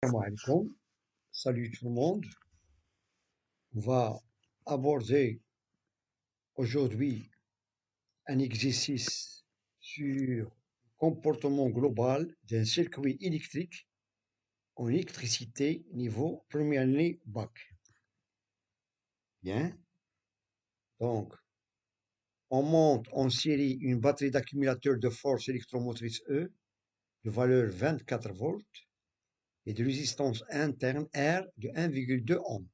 Assalamu alaikum. Salut tout le monde. On va aborder aujourd'hui un exercice sur le comportement global d'un circuit électrique en électricité niveau première année bac. Bien. Donc, on monte en série une batterie d'accumulateurs de force électromotrice E de valeur 24 volts et de résistance interne R de 1,2 ohm.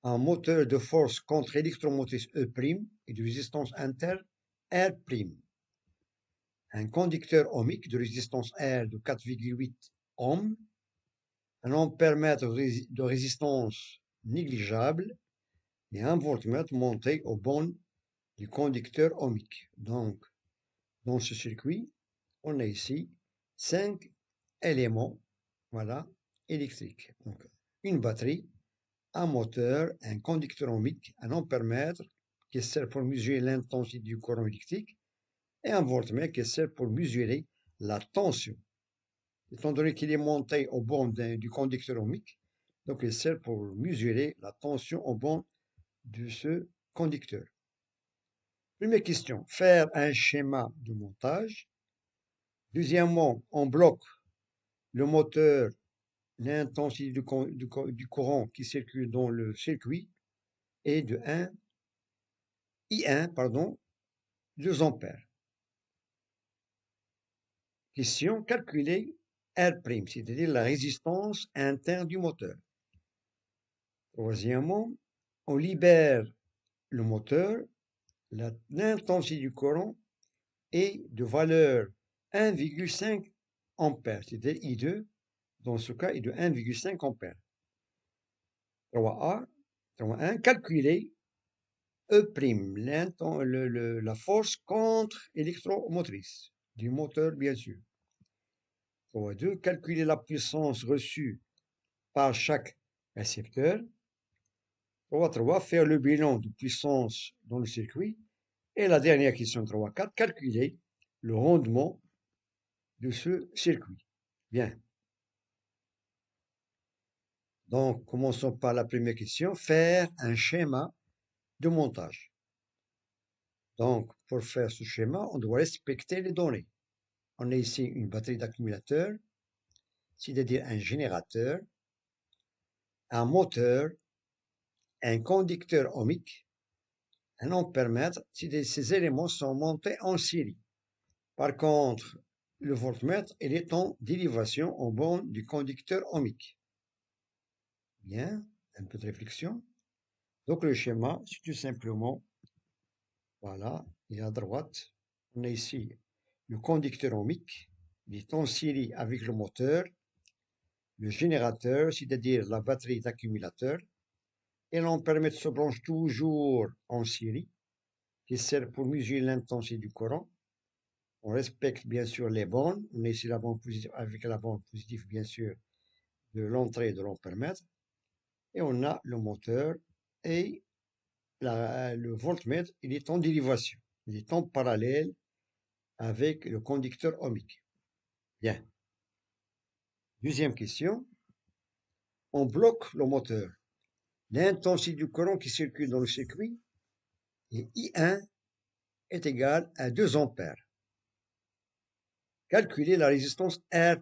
Un moteur de force contre-électromotrice E' et de résistance interne R'. Un conducteur ohmique de résistance R de 4,8 ohms. Un ampèremètre de résistance négligeable et un voltmètre monté aux bornes du conducteur ohmique. Donc, dans ce circuit, on a ici 5 éléments, voilà, électriques. Donc, une batterie, un moteur, un conducteur ohmique, un ampèremètre qui sert pour mesurer l'intensité du courant électrique et un voltmètre qui sert pour mesurer la tension. Étant donné qu'il est monté au borne du conducteur ohmique, donc il sert pour mesurer la tension au borne de ce conducteur. Première question, faire un schéma de montage. Deuxièmement, on bloque le moteur, l'intensité du courant qui circule dans le circuit est de I1, 2 ampères. Question, calculer R', c'est-à-dire la résistance interne du moteur. Troisièmement, on libère le moteur, l'intensité du courant est de valeur 1,5 ampères, c'est-à-dire I2, dans ce cas, est de 1,5 ampères. 3A, 3.1, calculer E', la force contre-électromotrice du moteur, bien sûr. 3.2, calculer la puissance reçue par chaque récepteur. 3.3, faire le bilan de puissance dans le circuit. Et la dernière question, 3.4, calculer le rendement de ce circuit. Bien. Donc, commençons par la première question, faire un schéma de montage. Donc, pour faire ce schéma, on doit respecter les données. On a ici une batterie d'accumulateurs, c'est-à-dire un générateur, un moteur, un conducteur ohmique, un ampèremètre, c'est-à-dire ces éléments sont montés en série. Par contre, le voltmètre, il est en dérivation en borne du conducteur ohmique. Bien, un peu de réflexion. Donc le schéma, c'est tout simplement, voilà, et à droite, on a ici le conducteur ohmique, il est en série avec le moteur, le générateur, c'est-à-dire la batterie d'accumulateur, et l'ampèremètre se branche toujours en série, qui sert pour mesurer l'intensité du courant. On respecte bien sûr les bornes, on est ici la borne positive, avec la borne positive bien sûr de l'entrée de l'ampèremètre, et on a le moteur et le voltmètre, il est en dérivation, il est en parallèle avec le conducteur ohmique. Bien. Deuxième question. On bloque le moteur. L'intensité du courant qui circule dans le circuit est I1 est égal à 2 ampères. Calculer la résistance R'.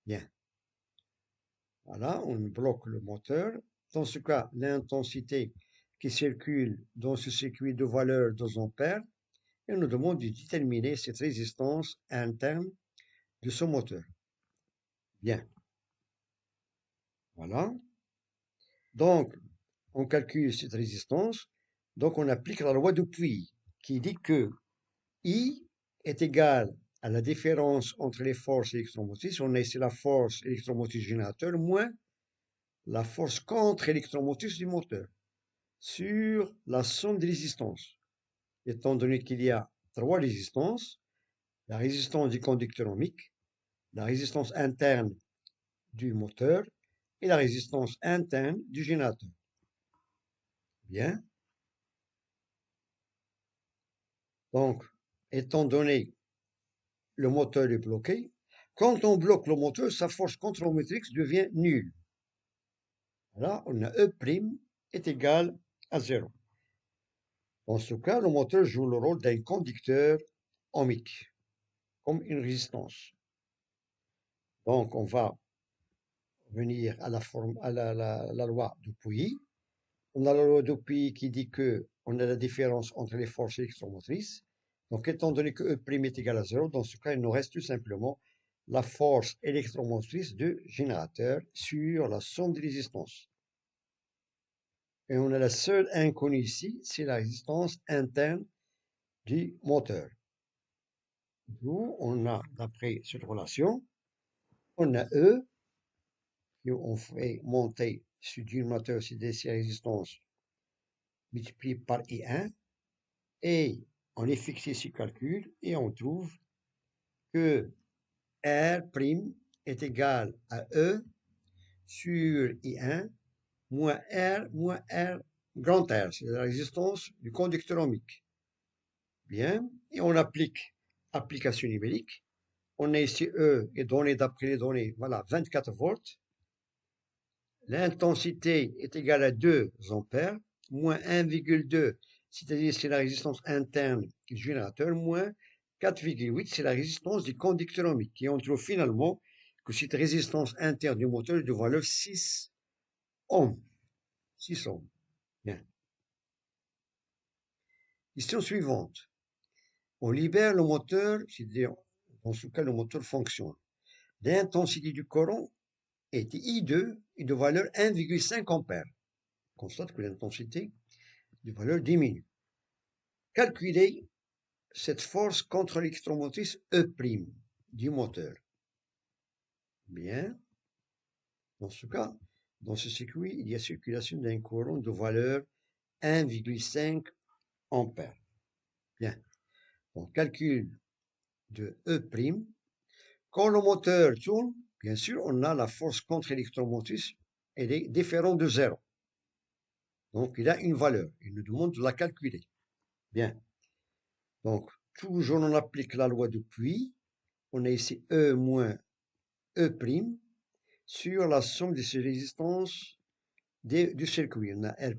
Bien. Voilà, on bloque le moteur. Dans ce cas, l'intensité qui circule dans ce circuit de valeur 2 ampères. Et on nous demande de déterminer cette résistance interne de ce moteur. Bien. Voilà. Donc, on calcule cette résistance. Donc, on applique la loi de Puy qui dit que I est égal à la différence entre les forces électromotrices. On a ici la force électromotrice du générateur moins la force contre-électromotrice du moteur sur la somme des résistances. Étant donné qu'il y a 3 résistances, la résistance du conducteur ohmique, la résistance interne du moteur et la résistance interne du générateur. Bien. Donc, étant donné le moteur est bloqué, Quand on bloque le moteur, sa force contrôle-motrice devient nulle. Là, on a E' est égal à 0. Dans ce cas, le moteur joue le rôle d'un conducteur ohmique, comme une résistance. Donc, on va venir à la loi de Pouilly. On a la loi de Pouilly qui dit qu'on a la différence entre les forces électromotrices. Donc, étant donné que E' est égal à 0, dans ce cas, il nous reste tout simplement la force électromotrice du générateur sur la somme des résistances. Et on a la seule inconnue ici, c'est la résistance interne du moteur. D'où on a, d'après cette relation, on a E, qu'on fait monter sur du moteur, c'est des résistances multipliées par I1, et on effectue ce calcul, et on trouve que R' est égal à E sur I1 moins R grand R, c'est la résistance du conducteur ohmique. Bien, et on applique application numérique. On a ici E est donné d'après les données, voilà, 24 volts. L'intensité est égale à 2 ampères, moins 1,2, c'est-à-dire c'est la résistance interne du générateur, moins 4,8, c'est la résistance du conducteur ohmique. Et on trouve finalement que cette résistance interne du moteur est de valeur 6 ohms. 6 ohms. Bien. Question suivante. On libère le moteur, c'est-à-dire, dans ce cas, le moteur fonctionne. L'intensité du courant est I2 et de valeur 1,5 ampères. On constate que l'intensité de valeur diminue. Calculez cette force contre l'électromotrice E' du moteur. Bien. Dans ce cas, dans ce circuit, il y a circulation d'un courant de valeur 1,5 ampères. Bien. On calcule de E'. Quand le moteur tourne, bien sûr, on a la force contre électromotrice, elle est différente de 0. Donc, il a une valeur. Il nous demande de la calculer. Bien. Donc, toujours on applique la loi de Puy. On a ici E moins E' sur la somme de ces résistances du circuit. On a R',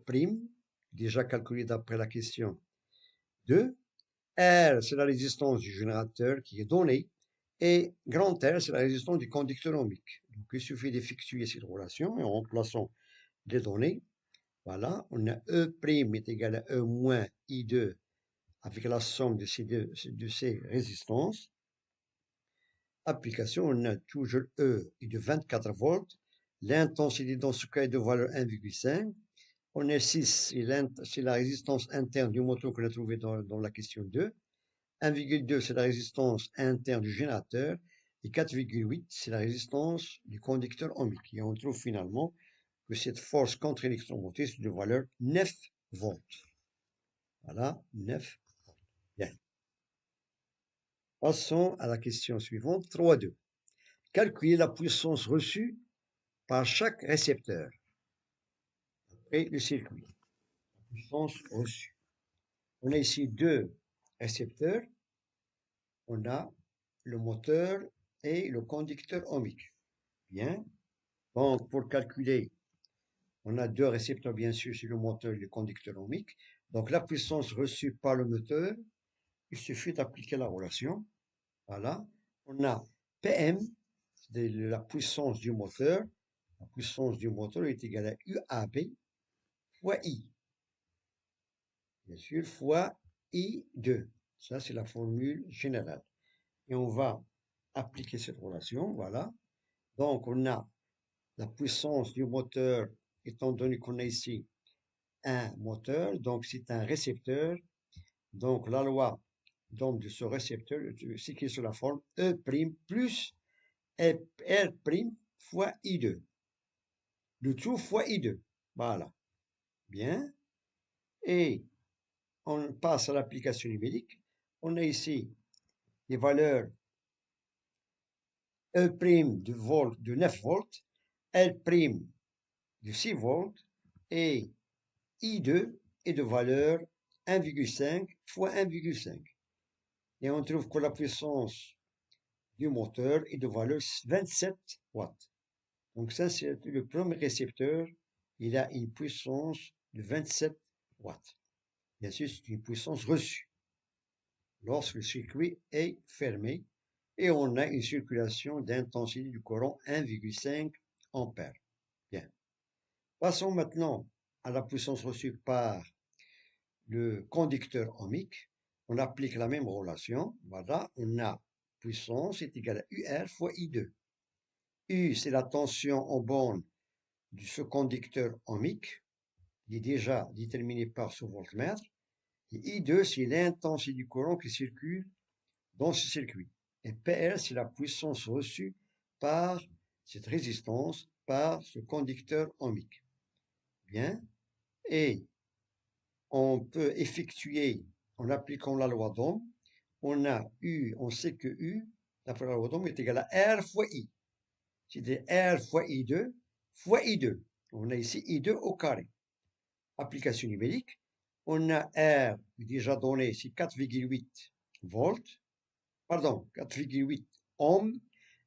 déjà calculé d'après la question 2. R, c'est la résistance du générateur qui est donnée. Et grand R, c'est la résistance du conducteur ohmique. Donc, il suffit d'effectuer cette relation et en remplaçant les données, voilà, on a E' est égal à E moins I2 avec la somme de ces résistances. Application, on a toujours E est de 24 volts. L'intensité dans ce cas est de valeur 1,5. On a 6, c'est la résistance interne du moteur qu'on a trouvé dans la question 2. 1,2, c'est la résistance interne du générateur. Et 4,8, c'est la résistance du conducteur ohmique. Et on trouve finalement que cette force contre électromotrice est de valeur 9 volts. Voilà, 9 volts. Bien. Passons à la question suivante, 3.2. Calculer la puissance reçue par chaque récepteur et le circuit. La puissance reçue. On a ici deux récepteurs. On a le moteur et le conducteur ohmique. Bien. Donc, pour calculer, on a deux récepteurs, bien sûr, c'est le moteur et le conducteur ohmique. Donc, la puissance reçue par le moteur, il suffit d'appliquer la relation. Voilà. On a PM, c'est la puissance du moteur. La puissance du moteur est égale à UAB fois I. Bien sûr, fois I2. Ça, c'est la formule générale. Et on va appliquer cette relation. Voilà. Donc, on a la puissance du moteur, étant donné qu'on a ici un moteur, donc c'est un récepteur. Donc, la loi donc, de ce récepteur, c'est qui est sur la forme E' plus R' fois I2. Le tout fois I2. Voilà. Bien. Et on passe à l'application numérique. On a ici les valeurs E' de 9 volts, L' de 6 volts et I2 est de valeur 1,5 fois 1,5. Et on trouve que la puissance du moteur est de valeur 27 watts. Donc ça, c'est le premier récepteur. Il a une puissance de 27 watts. Bien sûr, c'est une puissance reçue lorsque le circuit est fermé et on a une circulation d'intensité du courant 1,5 ampères. Bien. Passons maintenant à la puissance reçue par le conducteur ohmique. On applique la même relation. Voilà, on a puissance est égale à UR fois I2. U, c'est la tension en borne de ce conducteur ohmique, qui est déjà déterminé par ce voltmètre. Et I2, c'est l'intensité du courant qui circule dans ce circuit. Et PR, c'est la puissance reçue par cette résistance, par ce conducteur ohmique. Bien. Et on peut effectuer, en appliquant la loi d'Ohm, on sait que U, d'après la loi d'Ohm, est égal à R fois I. C'est R fois I2 fois I2. On a ici I2 au carré. Application numérique, on a R déjà donné, c'est 4,8 volts, pardon, 4,8 ohms.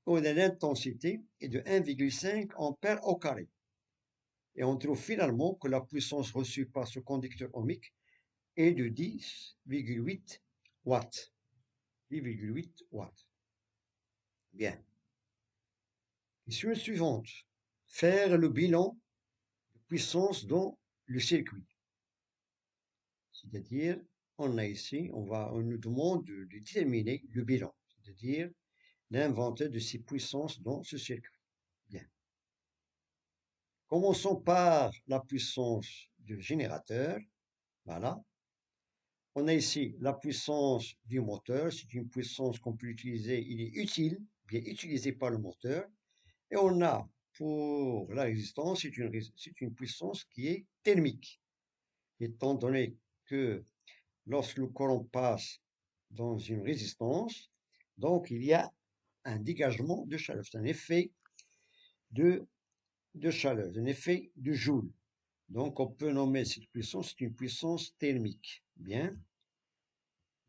On a l'intensité est de 1,5 ampères au carré. Et on trouve finalement que la puissance reçue par ce conducteur ohmique est de 10,8 watts. 10,8 watts. Bien. Question suivante. Faire le bilan de puissance dans le circuit. C'est-à-dire, on a ici, on nous demande de déterminer le bilan, c'est-à-dire l'inventaire de ces puissances dans ce circuit. Bien. Commençons par la puissance du générateur. Voilà. On a ici la puissance du moteur. C'est une puissance qu'on peut utiliser, il est utile, bien utilisé par le moteur. Et on a pour la résistance, c'est une puissance qui est thermique. Étant donné que lorsque le courant passe dans une résistance, donc il y a un dégagement de chaleur. C'est un effet de chaleur, un effet de Joule. Donc on peut nommer cette puissance, c'est une puissance thermique. Bien.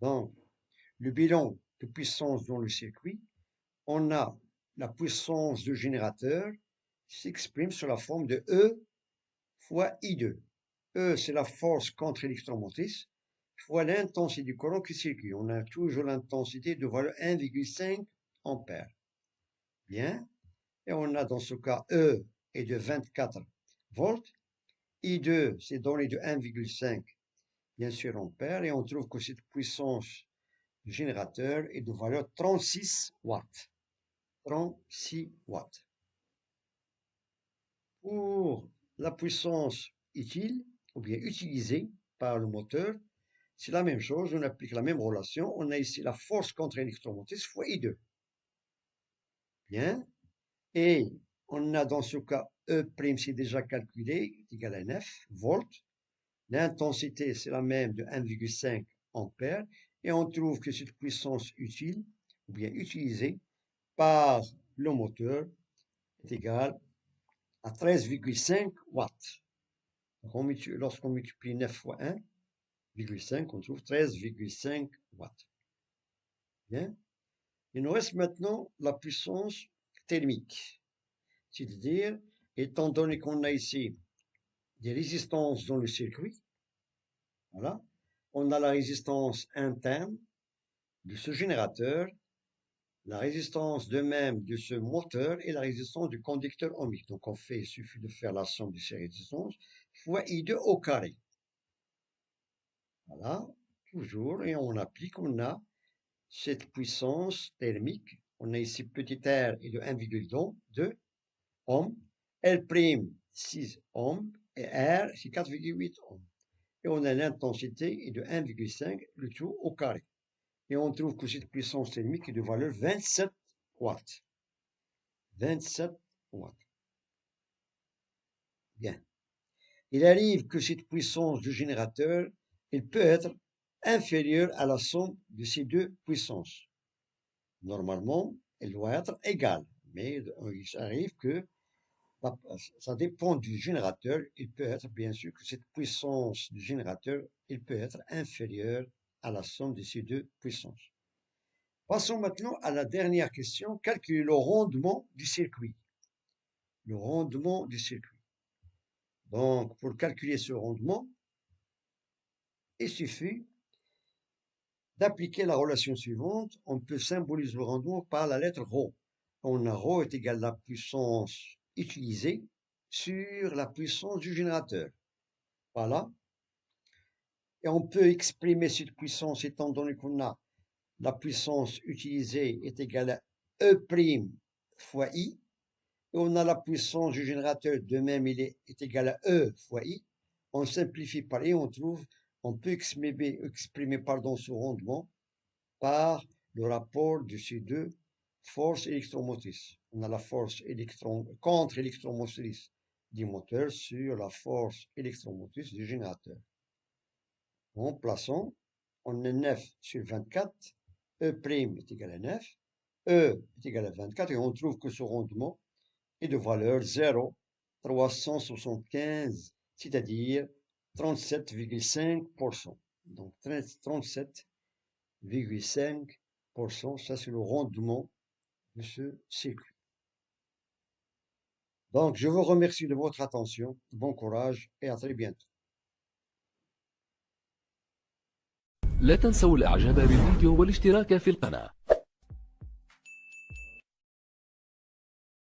Donc le bilan de puissance dans le circuit, on a la puissance du générateur qui s'exprime sous la forme de E fois I2. E, c'est la force contre-électromotrice fois l'intensité du courant qui circule. On a toujours l'intensité de valeur 1,5 ampères. Bien. Et on a dans ce cas E est de 24 volts. I2, c'est donné de 1,5, bien sûr, ampères. Et on trouve que cette puissance du générateur est de valeur 36 watts. 36 watts. Pour la puissance utile, ou bien utilisée par le moteur, c'est la même chose, on applique la même relation. On a ici la force contre-électromotrice fois I2. Bien. Et on a dans ce cas E', c'est déjà calculé, est égal à 9 volts. L'intensité, c'est la même de 1,5 ampères. Et on trouve que cette puissance utile, ou bien utilisée par le moteur, est égale à 13,5 watts. Lorsqu'on multiplie 9 fois 1,5, on trouve 13,5 watts. Bien. Il nous reste maintenant la puissance thermique. C'est-à-dire, étant donné qu'on a ici des résistances dans le circuit, voilà, on a la résistance interne de ce générateur, la résistance de même de ce moteur et la résistance du conducteur ohmique. Donc il suffit de faire la somme de ces résistances fois I2 au carré. Voilà, toujours, et on applique, on a cette puissance thermique. On a ici petit r est de 1,2 ohms, L', 6 ohms, et R, c'est 4,8 ohms. Et on a l'intensité est de 1,5, le tout au carré. Et on trouve que cette puissance thermique est de valeur 27 watts. 27 watts. Bien. Il arrive que cette puissance du générateur, elle peut être inférieure à la somme de ces deux puissances. Normalement, elle doit être égale. Mais il arrive que ça dépend du générateur. Il peut être, bien sûr, que cette puissance du générateur, il peut être inférieure à la somme de ces deux puissances. Passons maintenant à la dernière question. Calculer le rendement du circuit. Le rendement du circuit. Donc, pour calculer ce rendement, il suffit d'appliquer la relation suivante. On peut symboliser le rendement par la lettre ρ. On a ρ est égal à la puissance utilisée sur la puissance du générateur. Voilà. Et on peut exprimer cette puissance étant donné qu'on a la puissance utilisée est égale à E' fois I. Et on a la puissance du générateur, de même il est égal à E fois I. On simplifie par I, on peut exprimer ce rendement par le rapport de ces deux forces électromotrices. On a la force contre-électromotrice du moteur sur la force électromotrice du générateur. Remplaçons, on a 9 sur 24, E' est égal à 9, E est égal à 24, et on trouve que ce rendement est de valeur 0,375, c'est-à-dire 37,5%. Donc 37,5%, ça c'est le rendement de ce circuit. Donc je vous remercie de votre attention, bon courage et à très bientôt. لا تنسوا الإعجاب بالفيديو والاشتراك في القناة.